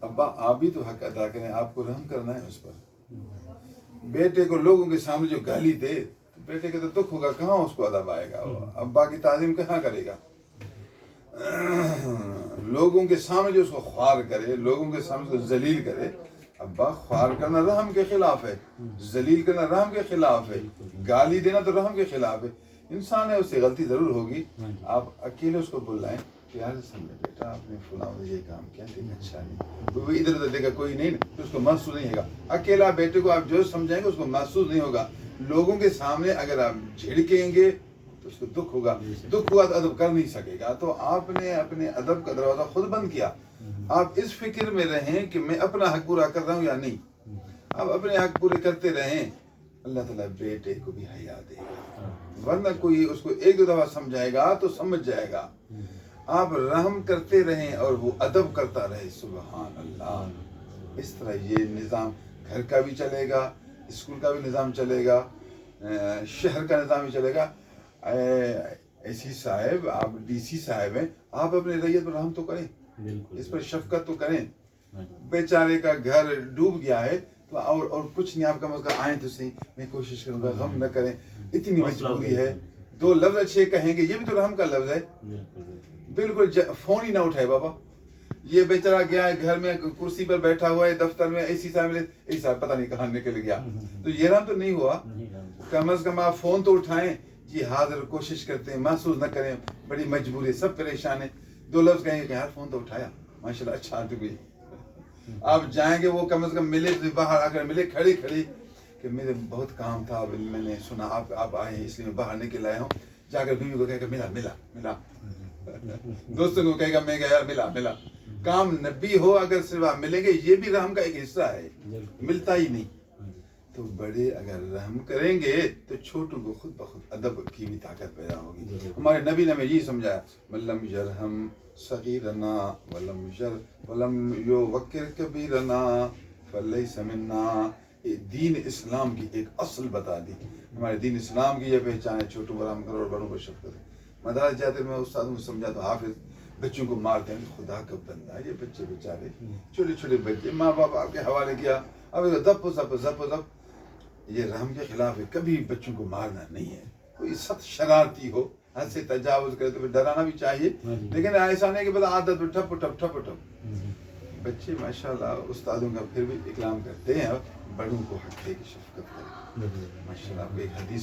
ابا آپ بھی تو حق ادا کریں، آپ کو رحم کرنا ہے اس پر. بیٹے کو لوگوں کے سامنے جو گالی دے تو بیٹے کا تو دکھ ہوگا، کہاں اس کو ادب آئے گا، وہ ابا کی تعظیم کہاں کرے گا. لوگوں کے سامنے جو اس کو خوار کرے، لوگوں کے سامنے اس کو ذلیل کرے. ابا خوار کرنا رحم کے خلاف ہے، ذلیل کرنا رحم کے خلاف ہے، گالی دینا تو رحم کے خلاف ہے. انسان ہے، اس سے غلطی ضرور ہوگی. آپ اکیلے اس کو بلائیں، پیار سے سمجھے بیٹا آپ نے فلاں یہ کام کیا، دیکھ اچھا نہیں. وہ ادھر ادھر دیکھا کوئی نہیں تو اس کو محسوس نہیں ہوگا. اکیلا بیٹے کو آپ جو سمجھائیں گے اس کو محسوس نہیں ہوگا. لوگوں کے سامنے اگر آپ جھڑکیں گے تو اس کو دکھ ہوگا، دکھ ہوا تو ادب کر نہیں سکے گا. تو آپ نے اپنے ادب کا دروازہ خود بند کیا. آپ اس فکر میں رہیں کہ میں اپنا حق پورا کر رہا ہوں یا نہیں. آپ اپنے حق پورے کرتے رہیں، اللہ تعالیٰ بیٹے کو بھی حیا دے گا. ورنہ کوئی اس کو ایک دو دفعہ سمجھائے گا تو سمجھ جائے گا. آپ رحم کرتے رہیں اور وہ ادب کرتا رہے. سبحان اللہ. اس طرح یہ نظام گھر کا بھی چلے گا، اسکول کا بھی نظام چلے گا، شہر کا نظام بھی چلے گا. اے سی صاحب، آپ ڈی سی صاحب ہیں، آپ اپنے ریت پر رحم تو کریں، اس پر شفقت تو کریں. بیچارے کا گھر ڈوب گیا ہے تو اور کچھ نہیں، آپ کا مسئلہ آئیں تو صحیح، میں کوشش کروں گا، غم نہ کریں، اتنی مجبوری ہے. دو لفظ اچھے کہیں گے، یہ بھی تو رحم کا لفظ ہے. بالکل فون ہی نہ اٹھائے بابا. یہ بیچارہ گیا ہے گھر میں، کرسی پر بیٹھا ہوا ہے دفتر میں، اے سی صاحب پتہ نہیں کہاں نکل گیا. تو یہ رحم تو نہیں ہوا. کم از کم آپ فون تو اٹھائیں، جی حاضر، کوشش کرتے ہیں، محسوس نہ کریں بڑی مجبوری، سب پریشان ہیں. دو لفظ کہیں گے کہ یار فون تو اٹھایا، ماشاءاللہ اچھا آدمی. آپ جائیں گے، وہ کم از کم ملے، باہر آ کر ملے کھڑی کہ میرے بہت کام تھا، میں نے سنا آپ آئے ہیں اس لیے میں باہر نکل آیا ہوں. جا کر بیوی کو کہے گا ملا. دوستوں کو کہے گا میں گیا ملا. کام نبی ہو اگر صرف آپ ملیں گے، یہ بھی رحم کا ایک حصہ ہے، ملتا ہی نہیں. تو بڑے اگر رحم کریں گے تو چھوٹوں کو خود بخود ادب کی بھی طاقت پیدا ہوگی. ہمارے نبی نے ہمیں یہی سمجھایا، ملم یرحم صغیرنا ولم یوقر کبیرنا فلیس منا. دین اسلام کی ایک اصل بتا دی. ہمارے دین اسلام کی یہ پہچان ہے، چھوٹوں کو رحم کرو اور بڑوں کو شفقت کرو. مدارس جاتے میں استادوں کو سمجھا تو حافظ بچوں کو مارتے ہیں، خدا کا بندہ یہ بچے بیچارے چھوٹے چھوٹے بچے، ماں باپ آپ کے حوالے کیا، اب زپ. یہ رحم کے خلاف ہے. کبھی بچوں کو مارنا نہیں ہے. کوئی سخت شرارتی ہو، حد سے تجاوز کرے تو پھر ڈرانا بھی چاہیے، لیکن ایسا نہیں کہ بس عادت میں ٹھپ. بچے ماشاءاللہ استادوں کا پھر بھی اکرام کرتے ہیں، اور بڑوں کو حق ہے کہ شفقت کریں. ماشاءاللہ. آپ کو ایک حدیث